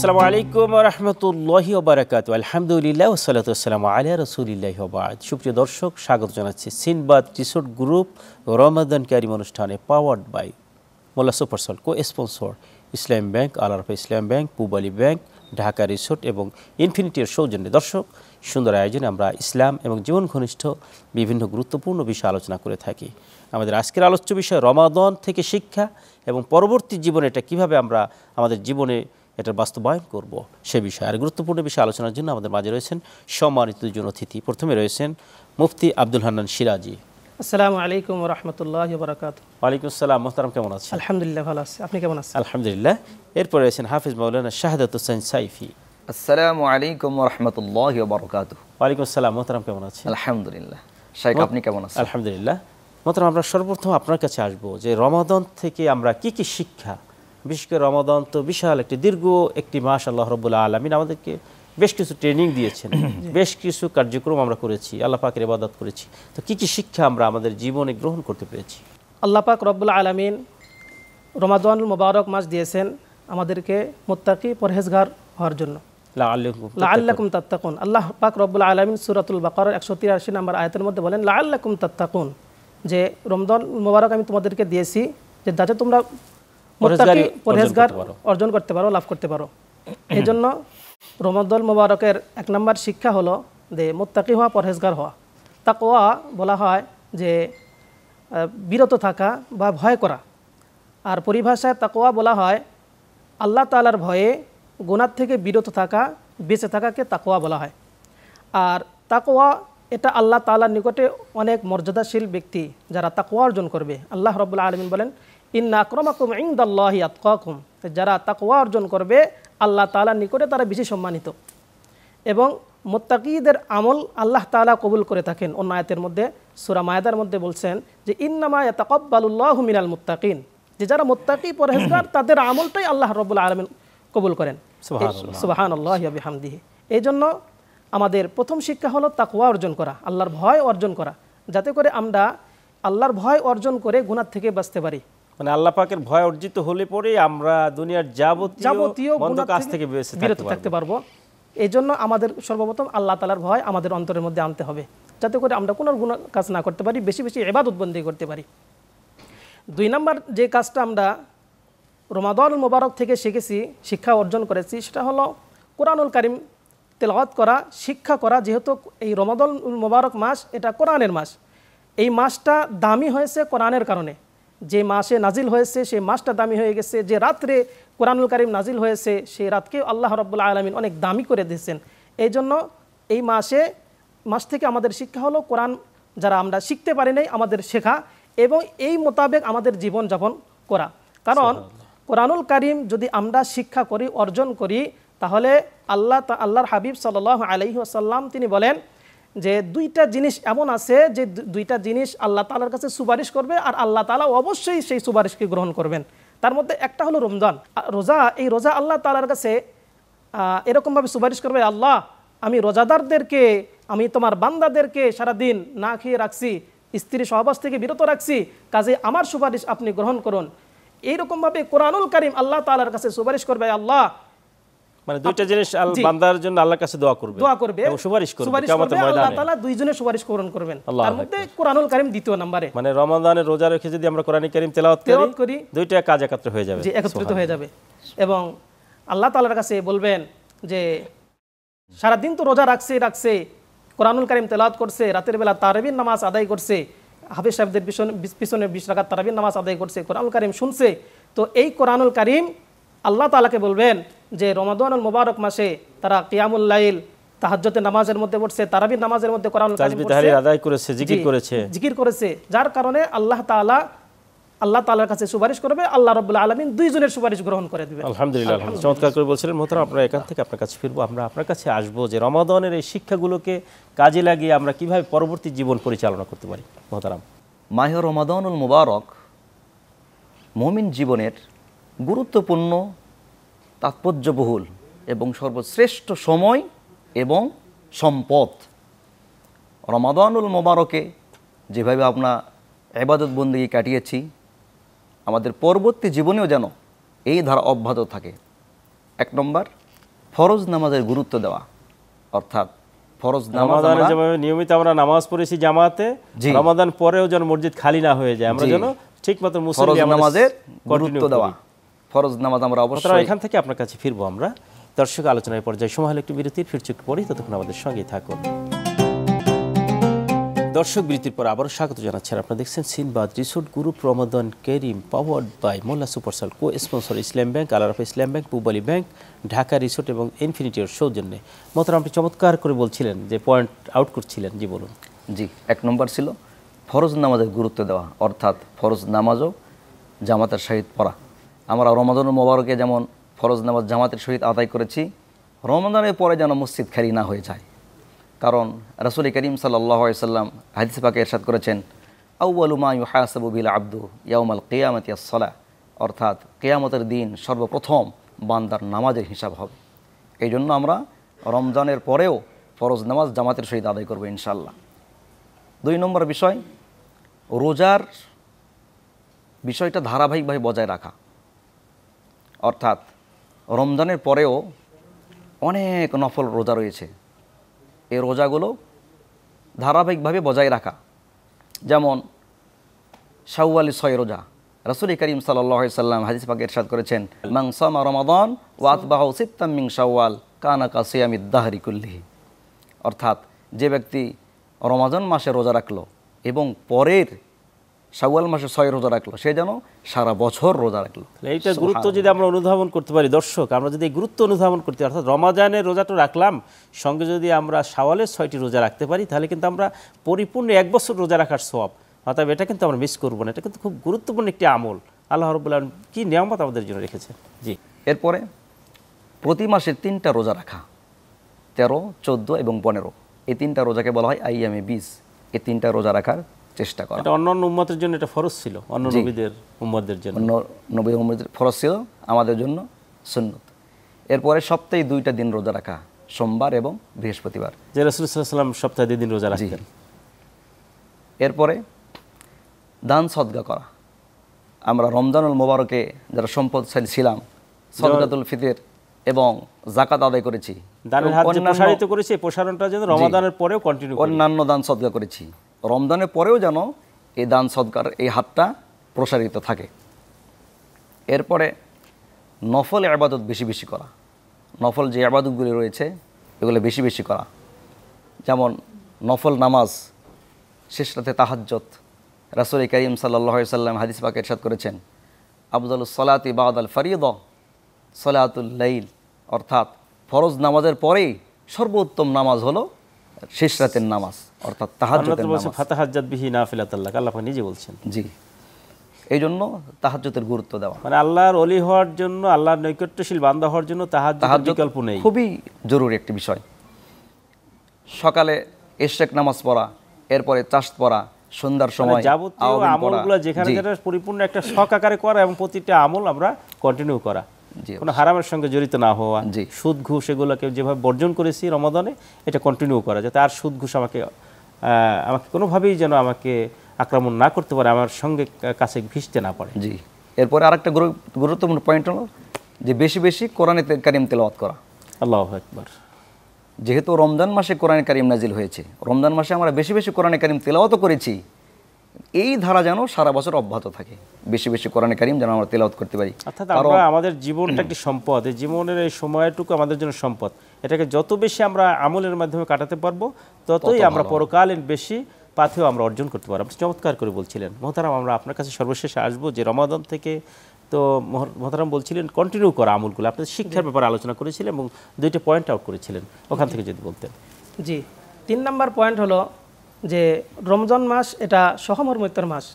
আসসালামু আলাইকুম ওয়া রাহমাতুল্লাহি ওয়া বারাকাতুহু। আলহামদুলিল্লাহ ওয়া সালাতু ওয়াসসালামু আলা রাসূলিল্লাহি ওয়া বা'দ। সুপ্রিয় দর্শক, স্বাগত জানাচ্ছি সিনবাদ রিসোর্ট গ্রুপ রমাদান কারীম অনুষ্ঠানে, powered by Molla Supersol, co sponsor Islam bank, Al Arafah Islam bank, Pubali bank, Dhaka resort এবং ইনফিনিটির সৌজন্যে। দর্শক, সুন্দর আয়োজনে আমরা ইসলাম এবং জীবন ঘনিষ্ঠ বিভিন্ন গুরুত্বপূর্ণ বিষয় আলোচনা করে থাকি। আমাদের আজকের আলোচ্য বিষয় রমাদান থেকে শিক্ষা এবং পরবর্তী জীবনে এটা কীভাবে আমরা আমাদের জীবনে এটার বাস্তবায়ন করব সে বিষয়ে। আর গুরুত্বপূর্ণ বিষয় আলোচনার জন্য আমাদের মাঝে রয়েছেন সম্মানিত দুজন অতিথি। প্রথমে রয়েছেন মুফতি আব্দুল হান্নান সিরাজি। আসসালামু আলাইকুম ওয়া রাহমাতুল্লাহি ওয়া বারাকাতুহু। ওয়ালাইকুম আসসালাম। মোহতারাম, কেমন আছেন? আলহামদুলিল্লাহ, ভালো আছি। আপনি কেমন আছেন? আলহামদুলিল্লাহ। এরপরে রয়েছেন হাফিজ মাওলানা শাহাদাত হোসেন সাইফি। আসসালামু আলাইকুম ওয়া রাহমাতুল্লাহি ওয়া বারাকাতুহু। ওয়ালাইকুম আসসালাম। মোহতারাম, কেমন আছেন? আলহামদুলিল্লাহ। শাইখ, আপনি কেমন আছেন? আলহামদুলিল্লাহ। মোহতারাম, আমরা সর্বপ্রথম আপনার কাছে আসবো যে রমাদান থেকে আমরা কি কি শিক্ষা, বিশেষ করে রমাদান তো বিশাল একটি দীর্ঘ একটি মাস, আল্লাহ রাব্বুল আলামিন আমাদেরকে বেশ কিছু ট্রেনিং দিয়েছেন, বেশ কিছু কার্যক্রম আমরা করেছি, আল্লাহ পাকের ইবাদত করেছি। তো কি কি শিক্ষা আমরা আমাদের জীবনে গ্রহণ করতে পেরেছি? আল্লাহ পাক রব্বুল আলামিন রমাদানুল মুবারক মাস দিয়েছেন আমাদেরকে মুত্তাকি, পরহেজগার হওয়ার জন্য, লাআল্লাকুম তাত্তাকুন। আল্লাহ পাক রব্বুল আলামিন সূরাতুল বাকারার 183 নম্বর আয়াতের মধ্যে বলেন লাআল্লাকুম তাত্তাকুন, যে রমজান মুবারক আমি তোমাদেরকে দিয়েছি যে যাতে তোমরা মুত্তাকি, পরহেজগার অর্জন করতে পারো, লাভ করতে পারো। এই জন্য রমাদান মুবারকের 1 নম্বর শিক্ষা হলো যে মুত্তাকি হওয়া, পরহেজগার হওয়া। তাকওয়া বলা হয় যে বিরত থাকা বা ভয় করা, আর পরিভাষায় তাকওয়া বলা হয় আল্লাহ তাআলার ভয়ে গুনাহ থেকে বিরত থাকা, বেঁচে থাকাকে তাকওয়া বলা হয়। আর তাকওয়া এটা আল্লাহ তাআলার নিকটে অনেক মর্যাদাশীল ব্যক্তি যারা তাকওয়া অর্জন করবে। আল্লাহ রাব্বুল আলামিন বলেন ইন্না আকরামাকুম ইনদাল্লাহি আতকাকুম, যারা তাকওয়া অর্জন করবে আল্লাহ তাআলার নিকটে তারা বেশি সম্মানিত। এবং মুত্তাকিদের আমল আল্লাহ তাআলা কবুল করে থাকেন। অন্য আয়াতের মধ্যে সূরা মায়েদার মধ্যে বলছেন যে ইন্নামা ইয়াতাকাব্বালুল্লাহু মিনাল মুত্তাকিন, যে যারা মুত্তাকি, পরহেজগার তাদের আমলটাই আল্লাহ রাব্বুল আলামিন কবুল করেন। সুবহানাল্লাহি ওয়া বিহামদিহি। এই জন্য আমাদের প্রথম শিক্ষা হলো তাকওয়া অর্জন করা, আল্লাহর ভয় অর্জন করা, যাতে করে আমরা আল্লাহর ভয় অর্জন করে গুনাহ থেকে বাঁচতে পারি। মানে আল্লাহ পাকের ভয় অর্জিত হলে পরে আমরা দুনিয়ার যাবতীয় মন্দ কাজ থেকে বিরত থাকতে পারবো। এই জন্য আমাদের সর্বপ্রথম আল্লাহ তাআলার ভয় আমাদের অন্তরের মধ্যে আনতে হবে, যাতে করে আমরা কোনো গুনাহ কাজ না করতে পারি, বেশি বেশি ইবাদত বন্দেগী করতে পারি। 2 নম্বর যে কাজটা আমরা রমাদানুল মুবারক থেকে শিখেছি, শিক্ষা অর্জন করেছি, সেটা হলো কোরআনুল কারীম তেলাওয়াত করা, শিক্ষা করা। যেহেতু এই রমাদানুল মুবারক মাস এটা কোরআনের মাস, এই মাসটা দামি হয়েছে কোরআনের কারণে। যে মাসে নাজিল হয়েছে সেই মাসটা দামি হয়ে গেছে। যে রাত্রে কোরআনুল কারীম নাজিল হয়েছে সেই রাতকে আল্লাহ রাব্বুল আলামিন অনেক দামি করে দিয়েছেন। এই জন্য এই মাস থেকে আমাদের শিক্ষা হলো কোরআন যারা আমরা শিখতে পারি নাই আমাদের শেখা এবং এই মোতাবেক আমাদের জীবন যাপন করা। কারণ কোরআনুল কারীম যদি আমরা শিক্ষা করি, অর্জন করি, তাহলে আল্লাহর হাবিব সাল্লাল্লাহু আলাইহি ওয়াসাল্লাম তিনি বলেন যে 2টা জিনিস এমন আছে যে 2টা জিনিস আল্লাহ তাআলার কাছে সুপারিশ করবে, আর আল্লাহ তাআলা অবশ্যই সেই সুপারিশকে গ্রহণ করবেন। তার মধ্যে একটা হলো রমজান, রোজা। এই রোজা আল্লাহ তাআলার কাছে এরকমভাবে সুপারিশ করবে, আল্লাহ আমি রোজাদারদেরকে, আমি তোমার বান্দাদেরকে সারাদিন না খেয়ে রাখছি, স্ত্রী সহবাস থেকে বিরত রাখছি, কাজে আমার সুপারিশ আপনি গ্রহণ করুন। এইরকমভাবে কোরআনুল কারীম আল্লাহ তাআলার কাছে সুপারিশ করবে, আল্লাহ মানে 2টা জিনিস বান্দার জন্য আল্লাহর কাছে দোয়া করবে এবং সুপারিশ করবে কিয়ামতের ময়দানে। আল্লাহ তাআলা 2 জনের সুপারিশ পূরণ করবেন। তার মধ্যে কোরআনুল কারীম 2 নম্বরে। মানে রমাদানের রোজা রেখে যদি আমরা কোরআনুল কারীম তেলাওয়াত করি, 2টা কাজ একত্র হয়ে যাবে, একত্রিত হয়ে যাবে। এবং আল্লাহ তাআলার কাছে বলবেন যে সারা দিন তো রোজা রাখছে, কোরআনুল কারীম তেলাওয়াত করছে, রাতের বেলা তারাবির নামাজ আদায় করছে, হাফেজ সাহেবদের পিছনে 20 রাকাত তারাবির নামাজ আদায় করছে, কোরআনুল কারীম শুনছে। তো এই কোরআনুল কারীম আল্লাহ তাআলাকে বলবেন যে রমাদানুল মুবারক মাসে তারা কিয়ামুল লাইল, তাহাজ্জুদের নামাজের মধ্যে পড়ছে, তারাবির নামাজের মধ্যে কোরআনুল কারীম পড়ছে, আদায় করেছে, জিকির করেছে, যার কারণে আল্লাহ তাআলার কাছে সুপারিশ করবে, আল্লাহ রাব্বুল আলামিন 2 জনের সুপারিশ গ্রহণ করে দিবেন। আলহামদুলিল্লাহ। চমৎকার করে বলছিলেন মোহতারাম। আমরা এখান থেকে আপনার কাছে ফিরবো, আমরা আপনার কাছে আসবো যে রমাদানের এই শিক্ষাগুলোকে কাজে লাগিয়ে আমরা কিভাবে পরবর্তী জীবন পরিচালনা করতে পারি। মোহতারাম, মাহে রমাদানুল মুবারক মুমিন জীবনের গুরুত্বপূর্ণ, তাৎপর্যবহুল এবং সর্বশ্রেষ্ঠ সময় এবং সম্পদ। রমাদানুল মুবারকে যেভাবে আমরা ইবাদত বন্দেগী কাটিয়েছি, আমাদের পরবর্তী জীবনেও যেন এই ধারা অব্যাহত থাকে। 1 নম্বর ফরজ নামাজের গুরুত্ব দেওয়া, অর্থাৎ ফরজ নামাজ রমাদানে আমরা যেভাবে নিয়মিত আমরা নামাজ পড়েছি জামাতে, জি। রমাদান পরেও যেন মসজিদ খালি না হয়ে যায়, আমরা জি। যেন ঠিকমতো ফরজ মুসল্লি নামাজের continue গুরুত্ব দেওয়া, করি। ফরজ নামাজ আমরা সুতরাং অবশ্যই এখান থেকে আপনার কাছে ফিরবো আমরা। দর্শক আলোচনার পর্যায়ে সময় হলো একটু বিরতির, ফিরছি একটু পরেই, ততক্ষণ আমাদের সঙ্গেই থাকুন। দর্শক বিরতির পর আবারও স্বাগত জানাচ্ছেন। আপনারা দেখছেন সিনবাদ রিসোর্ট গ্রুপ রমাদান কারীম powered by Molla supersale, co sponsor Islam bank, Al Arafah Islam bank, Pubali bank, Dhaka resort এবং ইনফিনিটির সৌজন্যে। মোহতারাম, আপনি চমৎকার করে বলছিলেন, যে পয়েন্ট আউট করছিলেন, জি বলুন। জি, 1 নম্বর ছিল ফরজ নামাজের গুরুত্ব দেওয়া, অর্থাৎ ফরজ নামাজও জামাতের সহিত পড়া। আমরা রমাদানুল মোবারকে যেমন ফরজ নামাজ জামাতের সহিত আদায় করেছি, রমাদানের পরে যেন মসজিদ খালি না হয়ে যায়। কারণ রাসূল করিম সাল্লাল্লাহু আলাইহি সাল্লাম হাদিসে পাকে ইরশাদ করেছেন, আউয়ালু মা ইউহাসাবু বিল আবদু ইয়াউমাল কিয়ামাতি আস-সালাহ, অর্থাৎ কিয়ামতের দিন সর্বপ্রথম বান্দার নামাজের হিসাব হবে। এই জন্য আমরা রমজানের পরেও ফরজ নামাজ জামাতের সহিত আদায় করবো ইনশাআল্লাহ। 2 নম্বর বিষয়, রোজার বিষয়টা ধারাবাহিকভাবে বজায় রাখা, অর্থাৎ রমজানের পরেও অনেক নফল রোজা রয়েছে, এই রোজাগুলো ধারাবাহিকভাবে বজায় রাখা। যেমন শাওয়ালি 6 রোজা, রাসূল করিম সাল্লাল্লাহু আলাইহি সাল্লাম হাদিস পাকে ইরশাদ করেছেন, মান সামা রমাদান ওয়া আতবাহু সিত্তাম মিন শাওয়াল কানা কাসিয়ামিদ দাহরি কুল্লিহি, অর্থাৎ যে ব্যক্তি রমাদান মাসে রোজা রাখলো এবং পরের শাওয়াল মাসে 6 রোজা রাখলো, সে যেন সারা বছর রোজা রাখলো। এইটা গুরুত্ব যদি আমরা অনুধাবন করতে পারি, দর্শক, আমরা যদি এই গুরুত্ব অনুধাবন করতে, অর্থাৎ রমাজানের রোজাটা রাখলাম, সঙ্গে যদি আমরা শাওয়ালের 6টি রোজা রাখতে পারি, তাহলে কিন্তু আমরা পরিপূর্ণ 1 বছর রোজা রাখার সওয়াব, অর্থাৎ এটা কিন্তু আমরা মিস করবো না। এটা কিন্তু খুব গুরুত্বপূর্ণ একটি আমল, আল্লাহ রাব্বুল আলামিন কি নিয়ামত আমাদের জন্য রেখেছেন। জি। এরপরে প্রতি মাসে 3টা রোজা রাখা, 13, 14 এবং 15, এই 3টা রোজাকে বলা হয় আইয়ামে 20। এই 3টা রোজা রাখার চেষ্টা করা। এটা অন্যান্য উম্মতের জন্য এটা ফরজ ছিল, অন্য নবীদের উম্মতদের জন্য, অন্য নবী উম্মতের ফরজ ছিল, আমাদের জন্য সুন্নত। এরপরে সপ্তাহে 2টা দিন রোজা রাখা, সোমবার এবং বৃহস্পতিবার, যে রাসূল সাল্লাল্লাহু আলাইহি ওয়াসাল্লাম সপ্তাহে 2 দিন রোজা রাখতেন। এরপরে দান সদকা করা। আমরা রমজানুল মোবারকে যারা সম্পদশালী ছিলাম, সদকাতুল ফিতর এবং যাকাত আদায় করেছি, দানের হাত যে প্রসারিত করেছি, এই প্রসারণটা যেন রমাদানের পরেও কন্টিনিউ করি। অন্যান্য দান সদকা করেছি, রমজানের পরেও যেন এই দান সদকার এই হাতটা প্রসারিত থাকে। এরপরে নফল ইবাদত বেশি বেশি করা, নফল যে ইবাদতগুলি রয়েছে এগুলো বেশি বেশি করা। যেমন নফল নামাজ, শেষ রাতে তাহাজ্জুদ, রাসূল করিম সাল্লাল্লাহু আলাইহি সাল্লাম হাদিস পাকে ইরশাদ করেছেন, আফদালুস সালাতি বাদাল ফারিদা সালাতুল লাইল, অর্থাৎ ফরজ নামাজের পরেই সর্বোত্তম নামাজ হলো শেষ রাতের নামাজ, অর্থাৎ তাহাজ্জুদের নামাজ। ফাতাহাজ্জাত বিহি নাফিলাতাল লাক, আল্লাহ পাক নিজে বলছেন। জি, এই জন্য তাহাজ্জুদের গুরুত্ব দেওয়া, মানে আল্লাহর ওলি হওয়ার জন্য, আল্লাহর নৈকট্যশীল বান্দা হওয়ার জন্য তাহাজ্জুদের বিকল্প নেই, খুবই জরুরি একটি বিষয়। সকালে ইশরাক নামাজ পড়া, এরপরে চাশত পড়া, সন্ধ্যার সময় যাবতীয় আমলগুলো যেখানে যেটা পরিপূর্ণ একটা শখ আকারে করা এবং প্রতিটা আমল আমরা কন্টিনিউ করা, কোনো হারামের সঙ্গে জড়িত না হওয়া, সুদ ঘুষ এগুলোকে যেভাবে বর্জন করেছি রমাদানে, এটা কন্টিনিউ করা, যাতে আর সুদ ঘুষ আমাকে কোনোভাবেই যেন আমাকে আক্রমণ না করতে পারে, আমার সঙ্গে কাছে ঘিসতে না পারে। জি। এরপরে আরেকটা গুরুত্বপূর্ণ পয়েন্ট হলো যে বেশি বেশি কোরআন কারীম তেলাওয়াত করা। আল্লাহু আকবার। যেহেতু রমজান মাসে কোরআন কারীম নাজিল হয়েছে, রমজান মাসে আমরা বেশি বেশি কোরআন কারীম তেলাওয়াত করেছি, এই ধারা যেন সারা বছর অব্যাহত থাকে, বেশি বেশি কোরআন কারীম যেন আমরা তেলাওয়াত করতে পারি। অর্থাৎ আমরা আমাদের জীবনটা একটি সম্পদ, এই জীবনের এই সময়টুকু আমাদের জন্য সম্পদ, এটাকে যত বেশি আমরা আমলের মাধ্যমে কাটাতে পারবো, ততই আমরা পরকালীন বেশি পাথেও আমরা অর্জন করতে পারবো। আপনি চমৎকার করে বলছিলেন। মোহতারাম, আমরা আপনার কাছে সর্বশেষে আসবো যে রমাদান থেকে তো মোহতারাম বলছিলেন কন্টিনিউ করা আমলগুলো, আপনাদের শিক্ষার ব্যাপারে আলোচনা করেছিলেন এবং 2টা পয়েন্ট আউট করেছিলেন, ওখান থেকে যদি বলতেন। জি, 3 নম্বর পয়েন্ট হলো যে রমজান মাস এটা সহমর্মিতার মাস,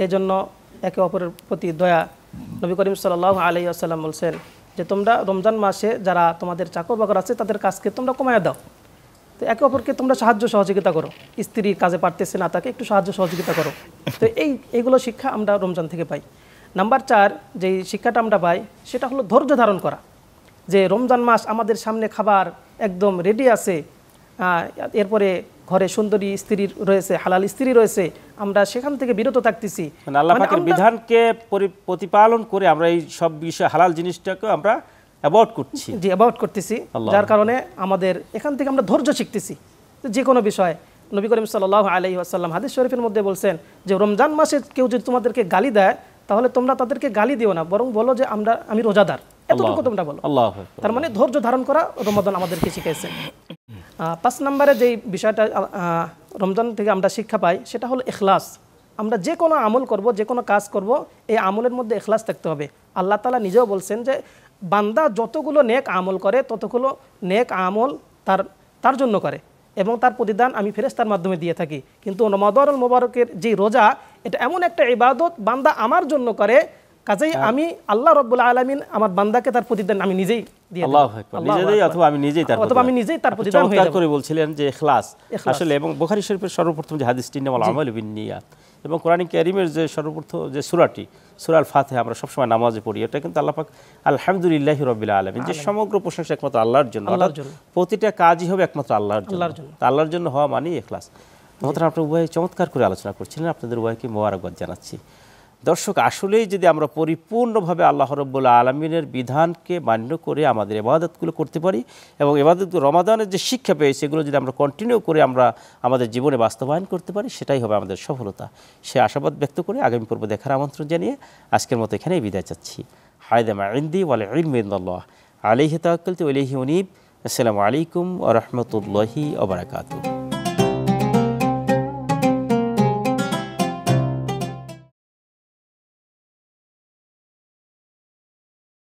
এই জন্য একে অপরের প্রতি দয়া। নবী করিম সাল্লাল্লাহু আলাইহি ওয়াসাল্লাম বলছেন যে তোমরা রমজান মাসে যারা তোমাদের চাকর বাকর আছে তাদের কাজকে তোমরা কমায় দাও, তো একে অপরকে তোমরা সাহায্য সহযোগিতা করো, স্ত্রী কাজে পারতেছে না তাকে একটু সাহায্য সহযোগিতা করো। তো এইগুলো শিক্ষা আমরা রমজান থেকে পাই। নাম্বার 4 যেই শিক্ষাটা আমরা পাই সেটা হলো ধৈর্য ধারণ করা, যে রমজান মাস আমাদের সামনে খাবার একদম রেডি আছে, এরপরে ঘরে সুন্দরী স্ত্রী রয়েছে, হালাল স্ত্রী রয়েছে, আমরা সেখান থেকে বিরত থাকতেছি, মানে আল্লাহ পাকের বিধানকে প্রতিপালন করে আমরা এই সব বিষয় হালাল জিনিসটাকে আমরা অ্যাভয়েড করছি, জি অ্যাভয়েড করতেছি, যার কারণে আমাদের এখান থেকে আমরা ধৈর্য শিখতেছি যে কোনো বিষয়। নবী করিম সাল্লাল্লাহু আলাইহি ওয়াসাল্লাম হাদিস শরীফের মধ্যে বলছেন যে রমজান মাসে কেউ যদি তোমাদেরকে গালি দেয় তাহলে তোমরা তাদেরকে গালি দিও না, বরং বলো যে আমি রোজাদার, এতটুকু তোমরা বলো। তার মানে ধৈর্য ধারণ করা রমাদান আমাদেরকে শিখাইছেন। 5 নম্বরে যেই বিষয়টা রমজান থেকে আমরা শিক্ষা পাই সেটা হলো ইখলাস। আমরা যে কোনো আমল করব, যে কোনো কাজ করব, এই আমলের মধ্যে ইখলাস থাকতে হবে। আল্লাহ তাআলা নিজেও বলছেন যে বান্দা যতগুলো নেক আমল করে ততগুলো নেক আমল তার জন্য করে এবং তার প্রতিদান আমি ফেরেশতার মাধ্যমে দিয়ে থাকি। কিন্তু রমাদানুল মুবারকের যে রোজা, এটা এমন একটা ইবাদত বান্দা আমার জন্য করে, কাজেই আমি আল্লাহ রাব্বুল আলামিন আমার বান্দাকে তার প্রতিদান আমি নিজেই দিয়ে দেব। আল্লাহু আকবার। নিজেই অথবা আমি নিজেই তার প্রতিদান হয়ে যাব করে বলছিলেন যে ইখলাস আসলে। এবং বুখারী শরীফের সর্বপ্রথম যে হাদিসটি নামাল আমাল বিন্নিয়াত, এবং কোরআন কারীমের যে সর্বপ্রথম যে সূরাটি সূরা আল ফাতিহা আমরা সবসময় নামাজে পড়ি, এটা কিন্তু আল্লাহ পাক আলহামদুলিল্লাহি রাব্বিল আলামিন, যে সমগ্র প্রশংসা একমাত্র আল্লাহর জন্য, প্রতিটা কাজই হবে একমাত্র আল্লাহর জন্য। আল্লাহর জন্য হওয়া মানেই ইখলাস। মোহতারাম, আপনারা উভয় চমৎকার করে আলোচনা করছিলেন, আপনাদের উভয়কে মোবারকবাদ জানাচ্ছি। দর্শক, আসলেই যদি আমরা পরিপূর্ণভাবে আল্লাহ রাব্বুল আলামিনের বিধানকে মান্য করে আমাদের ইবাদতগুলো করতে পারি এবং ইবাদতগুলো রমাদানের যে শিক্ষা পেয়েছি সেগুলো যদি আমরা কন্টিনিউ করে আমরা আমাদের জীবনে বাস্তবায়ন করতে পারি, সেটাই হবে আমাদের সফলতা। সে আশাবাদ ব্যক্ত করে আগামী পর্ব দেখার আমন্ত্রণ জানিয়ে আজকের মতো এখানেই বিদায় চাচ্ছি। হায়দা মা ইনদি ওয়াল ইলমু ইনদাল্লাহ আলাইহি তাওয়াক্কালতু ওয়া ইলাইহি উনীব। আসসালামু আলাইকুম ওয়া রাহমাতুল্লাহি ওয়া বারাকাতুহু।